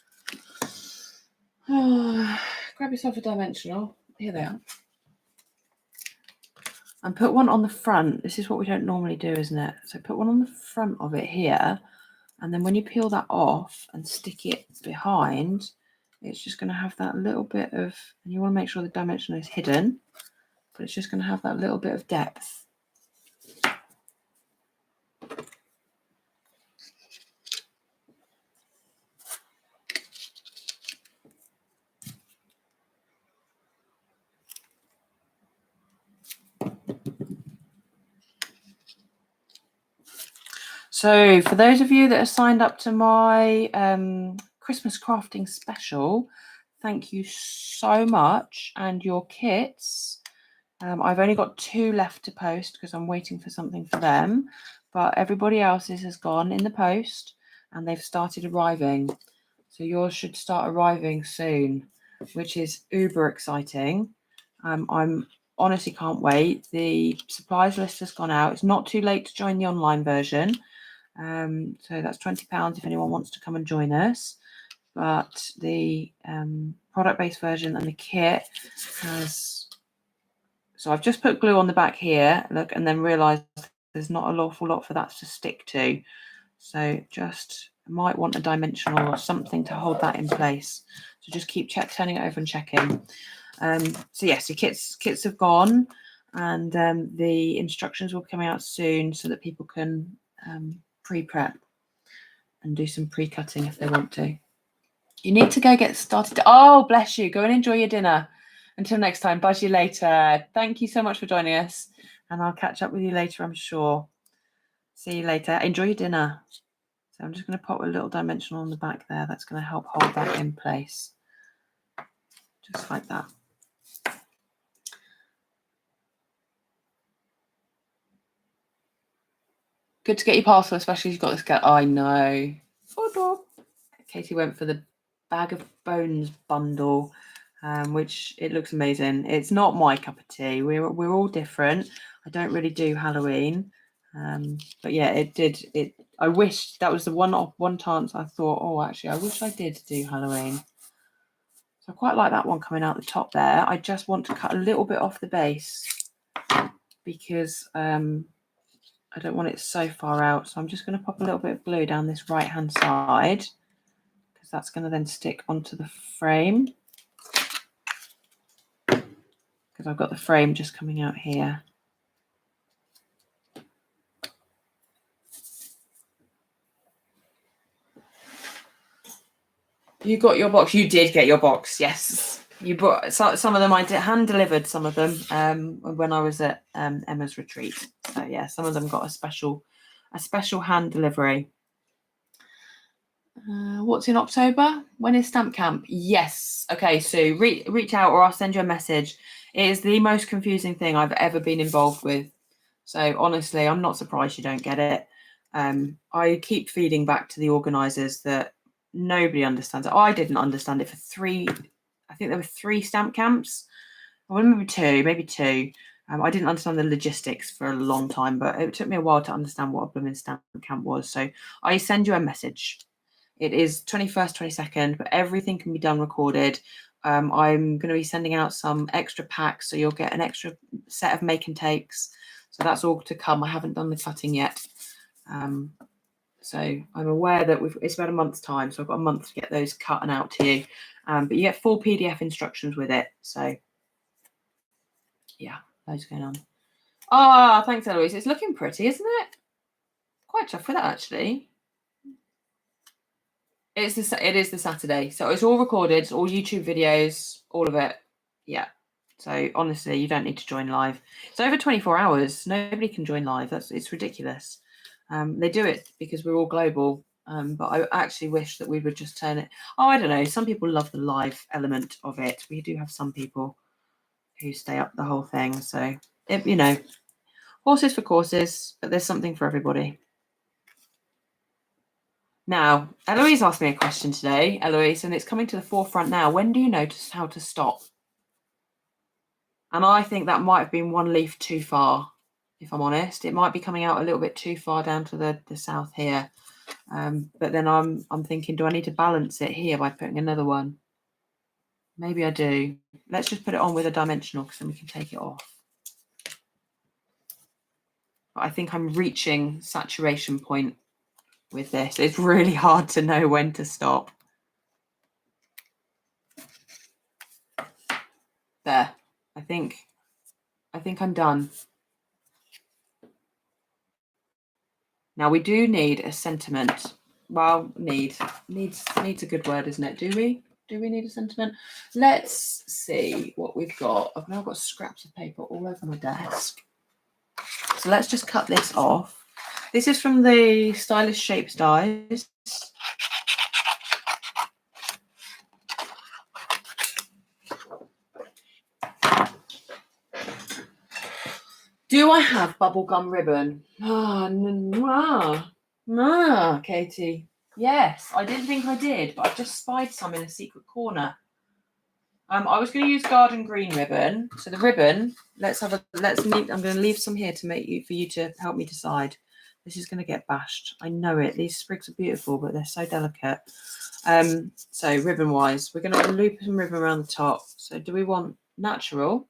a dimensional. Here they are. And put one on the front. This is what we don't normally do, isn't it? So put one on the front of it here. And then when you peel that off and stick it behind, it's just going to have that little bit of, and you want to make sure the dimension is hidden, but it's just going to have that little bit of depth. So for those of you that are signed up to my Christmas crafting special, thank you so much. And your kits, I've only got 2 left to post because I'm waiting for something for them. But everybody else's has gone in the post and they've started arriving. So yours should start arriving soon, which is uber exciting. I'm honestly can't wait. The supplies list has gone out. It's not too late to join the online version. So that's £20 if anyone wants to come and join us. But the product-based version and the kit has... So I've just put glue on the back here, look, and then realised there's not an awful lot for that to stick to. So just might want a dimensional or something to hold that in place. So just keep turning it over and checking. So yes, your kits have gone, and the instructions will be coming out soon so that people can pre-prep and do some pre-cutting if they want to. You need to go get started. Oh, bless you. Go and enjoy your dinner. Until next time, buzz you later. Thank you so much for joining us, and I'll catch up with you later, I'm sure. See you later. Enjoy your dinner. So I'm just going to pop a little dimensional on the back there. That's going to help hold that in place. Just like that. Good to get your parcel, especially if you've got this cat. Oh, I know. Katie went for the Bag of Bones bundle, which it looks amazing. It's not my cup of tea. We're all different. I don't really do Halloween, but yeah, it did. I wish that was the one chance I thought, oh, actually, I wish I did do Halloween. So I quite like that one coming out the top there. I just want to cut a little bit off the base because I don't want it so far out. So I'm just going to pop a little bit of glue down this right hand side, because that's going to then stick onto the frame, because I've got the frame just coming out here. You got your box. You did get your box. Yes, you brought some of them. I did hand delivered some of them when I was at Emma's retreat. So yeah, some of them got a special hand delivery. What's in October? When is Stamp Camp? Yes. Okay, so reach out or I'll send you a message. It is the most confusing thing I've ever been involved with. So honestly, I'm not surprised you don't get it. I keep feeding back to the organisers that nobody understands it. I didn't understand it for I think there were 3 stamp camps. Or maybe two. I didn't understand the logistics for a long time, but it took me a while to understand what a blooming stamp camp was. So I send you a message. It is 21st, 22nd, but everything can be done recorded. I'm going to be sending out some extra packs, so you'll get an extra set of make and takes. So that's all to come. I haven't done the cutting yet. So I'm aware that it's about a month's time, so I've got a month to get those cut and out to you. But you get full PDF instructions with it. So yeah, loads going on. Ah, thanks, Eloise. It's looking pretty, isn't it? Quite chuffed with that, actually. It is the Saturday, so it's all recorded, it's all YouTube videos, all of it. Yeah. So honestly, you don't need to join live. It's over 24 hours. Nobody can join live. It's ridiculous. They do it because we're all global. But I actually wish that we would just turn it. Oh, I don't know. Some people love the live element of it. We do have some people who stay up the whole thing. So horses for courses, but there's something for everybody. Now, Eloise asked me a question today, Eloise, and it's coming to the forefront now. When do you notice how to stop? And I think that might have been one leaf too far, if I'm honest. It might be coming out a little bit too far down to the south here. But then I'm thinking, do I need to balance it here by putting another one? Maybe I do. Let's just put it on with a dimensional, because then we can take it off. But I think I'm reaching saturation point with this. It's really hard to know when to stop. There. I think I'm done. Now we do need a sentiment. Well, needs a good word, isn't it? Do we need a sentiment? Let's see what we've got. I've now got scraps of paper all over my desk. So let's just cut this off. This is from the Stylish Shapes dies. Do I have bubblegum ribbon? Katie. Yes, I didn't think I did, but I've just spied some in a secret corner. I was going to use garden green ribbon. So the ribbon, I'm going to leave some here to for you to help me decide. This is going to get bashed. I know it. These sprigs are beautiful, but they're so delicate. So ribbon wise, we're going to loop some ribbon around the top. So do we want natural?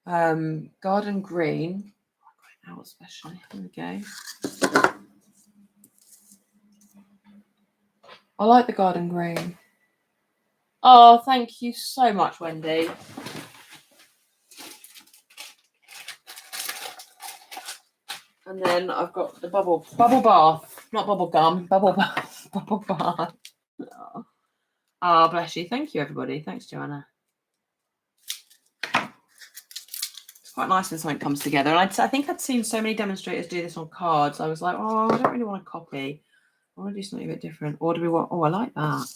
Garden green. Out especially. Here we go. I like the garden green. Oh, thank you so much, Wendy. And then I've got the bubble bath, not bubble gum, bubble bath. Oh, bless you. Thank you, everybody. Thanks, Joanna. It's quite nice when something comes together. And I think I'd seen so many demonstrators do this on cards. I was like, oh, I don't really want to copy. I want to do something a bit different. Or do we want? Oh, I like that.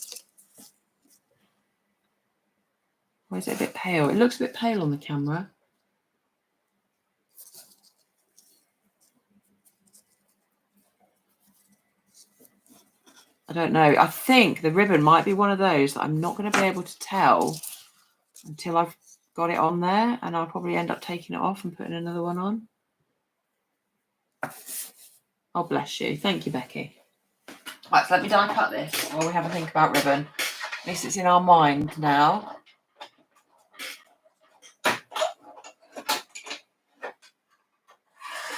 Why is it a bit pale? It looks a bit pale on the camera. I don't know. I think the ribbon might be one of those that I'm not going to be able to tell until I've got it on there, and I'll probably end up taking it off and putting another one on. Oh, bless you. Thank you, Becky. Right, so let me die cut this while we have a think about ribbon. At least it's in our mind now.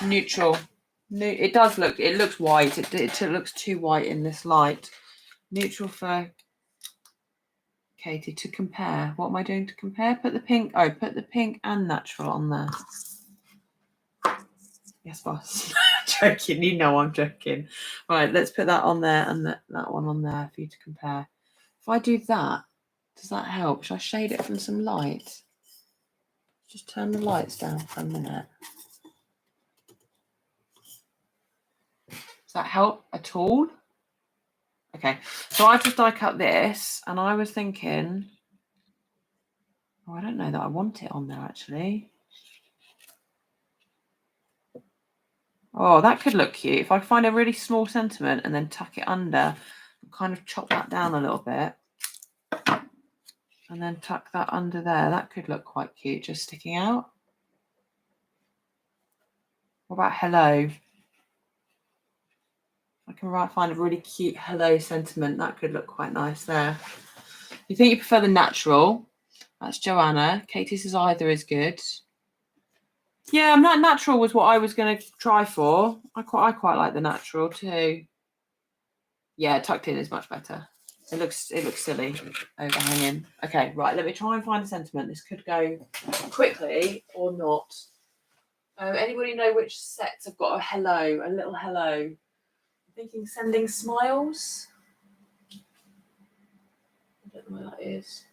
Neutral. It does look, it looks white. It looks too white in this light. Neutral for Katie to compare. What am I doing to compare? Put the pink and natural on there. Yes, boss. Joking. You know I'm joking. Right, let's put that on there and that one on there for you to compare. If I do that, does that help? Should I shade it from some light? Just turn the lights down for a minute. Does that help at all? Okay, so I've just die cut this, and I was thinking, oh, I don't know that I want it on there actually. Oh, that could look cute. If I find a really small sentiment and then tuck it under, and kind of chop that down a little bit, and then tuck that under there, that could look quite cute, just sticking out. What about hello? I can find a really cute hello sentiment. That could look quite nice there. You think you prefer the natural? That's Joanna. Katie says either is good. Yeah, natural was what I was going to try for. I quite like the natural too. Yeah, tucked in is much better. It looks silly overhanging. Okay, right. Let me try and find a sentiment. This could go quickly or not. Anybody know which sets have got a little hello? I'm thinking sending smiles. I don't know where that is.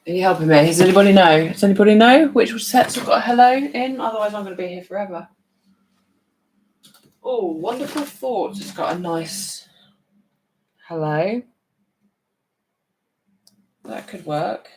Are you helping me? Does anybody know? Does anybody know which sets have got a hello in? Otherwise, I'm going to be here forever. Oh, Wonderful Thoughts has got a nice hello. That could work.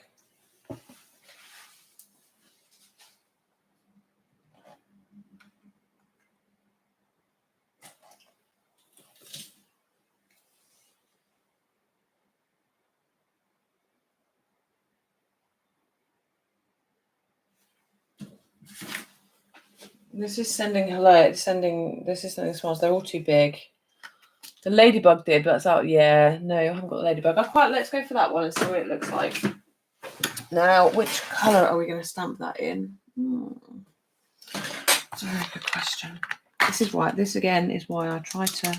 This is sending hello. This is sending smiles. They're all too big. The ladybug did, but that's out. Yeah, no, I haven't got the ladybug. Let's go for that one and see what it looks like. Now, which colour are we going to stamp that in? That's a very good question. This again is why I try to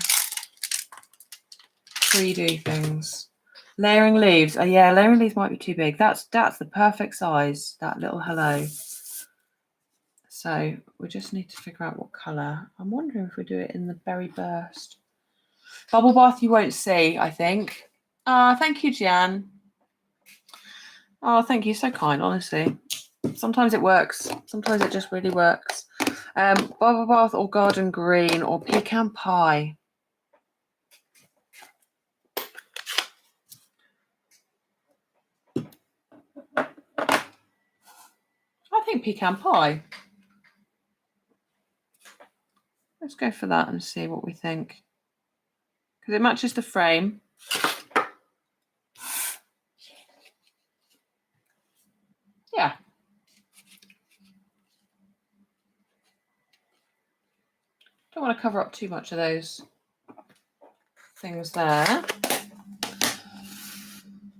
pre-do things. Layering leaves. Oh yeah, layering leaves might be too big. That's the perfect size, that little hello. So we just need to figure out what colour. I'm wondering if we do it in the berry burst. Bubble bath you won't see, I think. Thank you, Jan. Oh, thank you. So kind, honestly. Sometimes it works. Sometimes it just really works. Bubble bath or garden green or pecan pie. I think pecan pie. Let's go for that and see what we think. Because it matches the frame. Yeah. Don't want to cover up too much of those things there.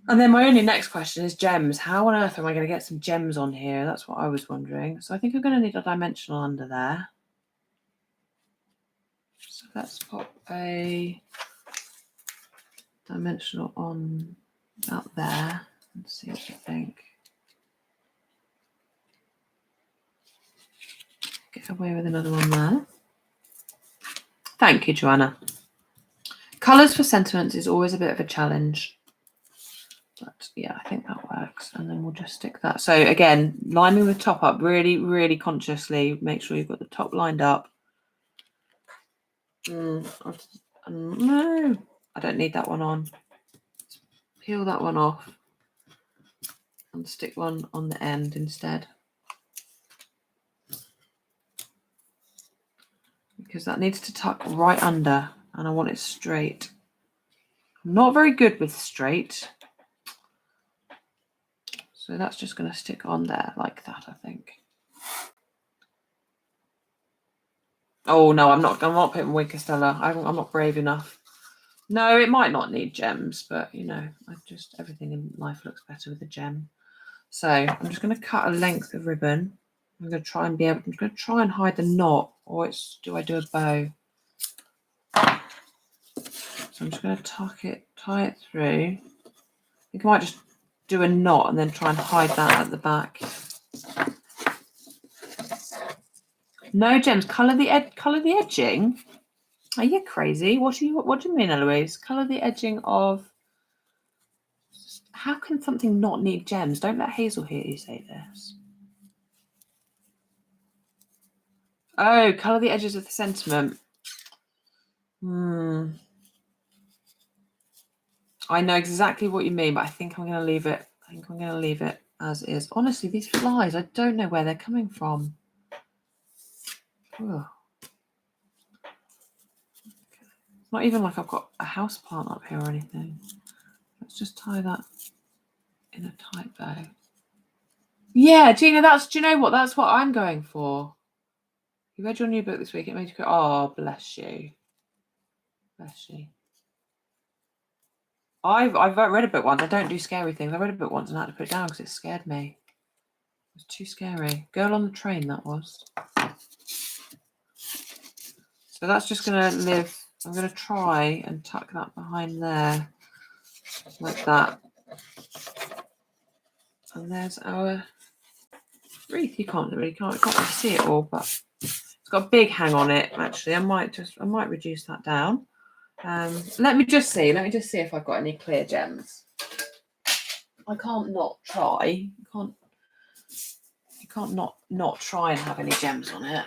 And then my only next question is gems. How on earth am I going to get some gems on here? That's what I was wondering. So I think I'm going to need a dimensional under there. So let's pop a dimensional on out there and see what you think. Get away with another one there. Thank you, Joanna. Colours for sentiments is always a bit of a challenge. But yeah, I think that works. And then we'll just stick that. So again, lining the top up really, really consciously. Make sure you've got the top lined up. No, I don't need that one on. Peel that one off and stick one on the end instead. Because that needs to tuck right under and I want it straight. I'm not very good with straight. So that's just going to stick on there like that, I think. Oh no, I'm not putting Wig Castella. I'm not brave enough. No, it might not need gems, but you know, everything in life looks better with a gem. So I'm just going to cut a length of ribbon. I'm going to try and hide the knot, or do I do a bow? So I'm just going to tie it through. You might just do a knot and then try and hide that at the back. No gems. Colour the edging. Are you crazy? What do you mean, Eloise? Colour the edging of. How can something not need gems? Don't let Hazel hear you say this. Oh, colour the edges of the sentiment. I know exactly what you mean, but I think I'm going to leave it. I think I'm going to leave it as is. Honestly, these flies, I don't know where they're coming from. Ugh. It's not even like I've got a house plant up here or anything. Let's just tie that in a tight bow. Yeah, Gina, do you know what? That's what I'm going for. You read your new book this week. It made you go, oh, bless you. Bless you. I've read a book once. I don't do scary things. I read a book once and I had to put it down because it scared me. It was too scary. Girl on the Train, that was. So that's just going to live. I'm going to try and tuck that behind there. Like that. And there's our wreath. You can't really see it all, but it's got a big hang on it, actually. I might reduce that down. Let me just see if I've got any clear gems. I can't not try. You can't not try and have any gems on it.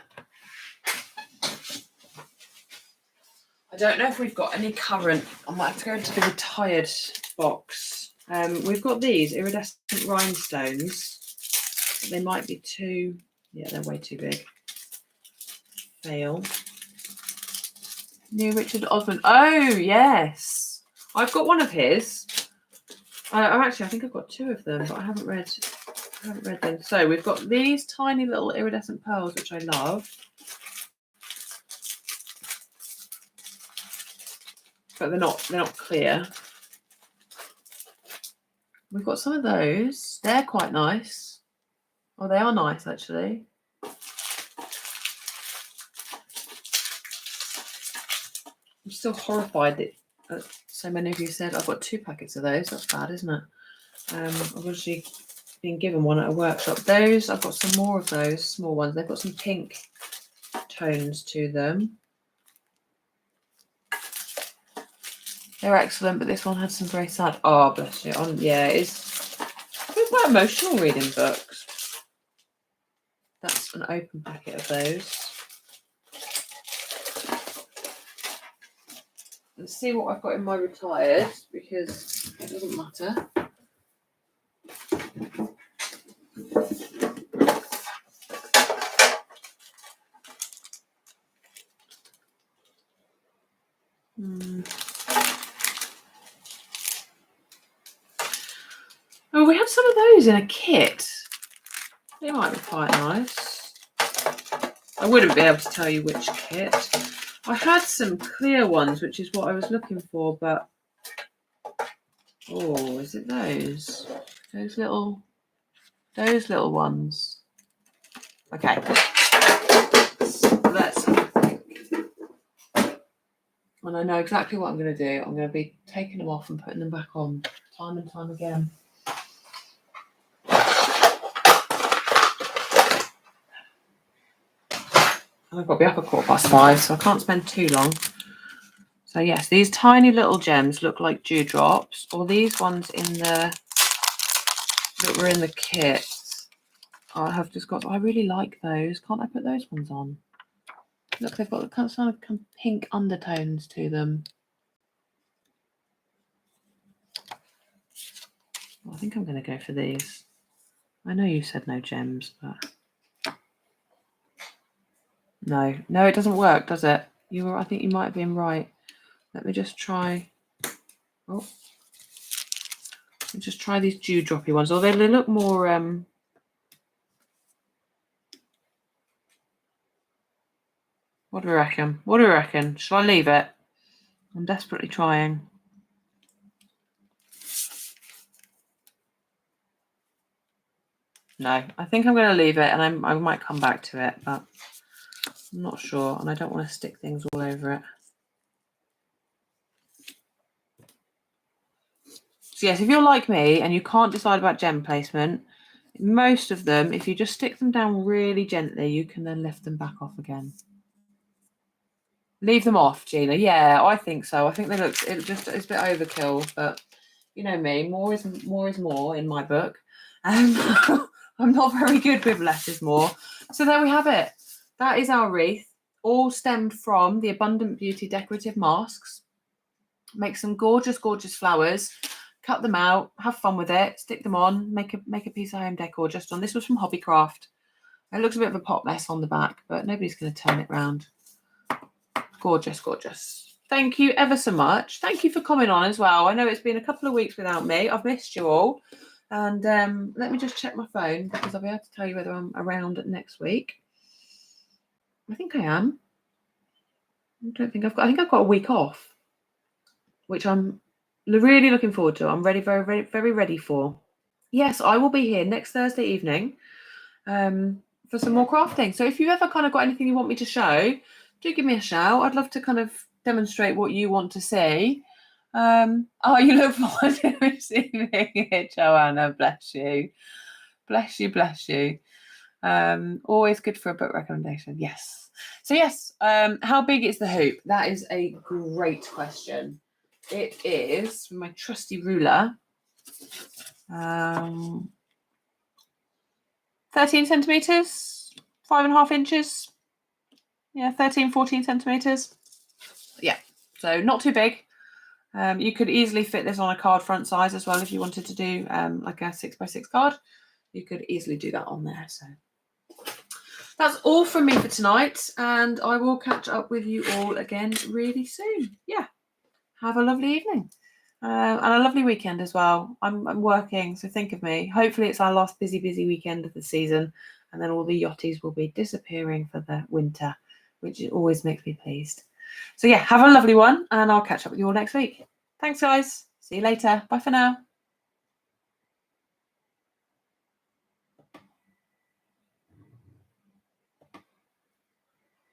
I don't know if we've got any current. I might have to go into the retired box. We've got these iridescent rhinestones. They might be too. Yeah, they're way too big. Fail. New Richard Osman. Oh yes, I've got one of his. I think I've got two of them, but I haven't read them. So we've got these tiny little iridescent pearls, which I love, but they're not clear. We've got some of those. They're quite nice. Oh, they are nice actually. I'm still horrified that so many of you said I've got 2 packets of those. That's bad, isn't it? I've actually been given one at a workshop. Those, I've got some more of those small ones. They've got some pink tones to them. They're excellent, but this one had some very sad. Oh, bless you. Yeah, it's they're quite emotional reading books. That's an open packet of those. Let's see what I've got in my retired, because it doesn't matter. Oh, we have some of those in a kit. They might be quite nice. I wouldn't be able to tell you which kit. I had some clear ones, which is what I was looking for, but oh, is it those? Those little ones. Okay. Let's have a think. And I know exactly what I'm going to do. I'm going to be taking them off and putting them back on time and time again. And I've got to be up at 5:15, so I can't spend too long. So yes, these tiny little gems look like dewdrops, or these ones that were in the kit. I have just got. I really like those. Can't I put those ones on? Look, they've got the kind of pink undertones to them. Well, I think I'm going to go for these. I know you said no gems, but no, it doesn't work, does it? I think you might have been right. Let me just try. Oh, let me just try these dewdroppy ones. Although they look more. What do we reckon? What do we reckon? Shall I leave it? I'm desperately trying. No, I think I'm going to leave it, and I might come back to it, but I'm not sure, and I don't want to stick things all over it. So yes, if you're like me and you can't decide about gem placement, most of them, if you just stick them down really gently, you can then lift them back off again. Leave them off, Gina. Yeah, I think so. I think it's a bit overkill, but you know me, more is more in my book. I'm not very good with less is more. So there we have it. That is our wreath, all stemmed from the Abundant Beauty Decorative Masks. Make some gorgeous, gorgeous flowers. Cut them out, have fun with it, stick them on, make a piece of home decor just on. This was from Hobbycraft. It looks a bit of a pot mess on the back, but nobody's going to turn it round. Gorgeous, gorgeous. Thank you ever so much. Thank you for coming on as well. I know it's been a couple of weeks without me. I've missed you all. And let me just check my phone, because I'll be able to tell you whether I'm around next week. I think I am. I think I've got a week off, which I'm really looking forward to. I'm ready, very, very, very ready for. Yes, I will be here next Thursday evening for some more crafting. So if you've ever kind of got anything you want me to show, do give me a shout. I'd love to kind of demonstrate what you want to see. Oh, you look forward to receiving it, Joanna. Bless you. Bless you, bless you. Always good for a book recommendation. Yes. So yes, how big is the hoop? That is a great question. It is, with my trusty ruler, 13 centimetres, 5.5 inches. Yeah, 13, 14 centimetres. Yeah, so not too big. You could easily fit this on a card front size as well if you wanted to do like a 6x6 card. You could easily do that on there. So that's all from me for tonight, and I will catch up with you all again really soon. Yeah, have a lovely evening and a lovely weekend as well. I'm working, so think of me. Hopefully it's our last busy weekend of the season, and then all the yachties will be disappearing for the winter, which always makes me pleased. So yeah, have a lovely one, and I'll catch up with you all next week. Thanks, guys. See you later. Bye for now.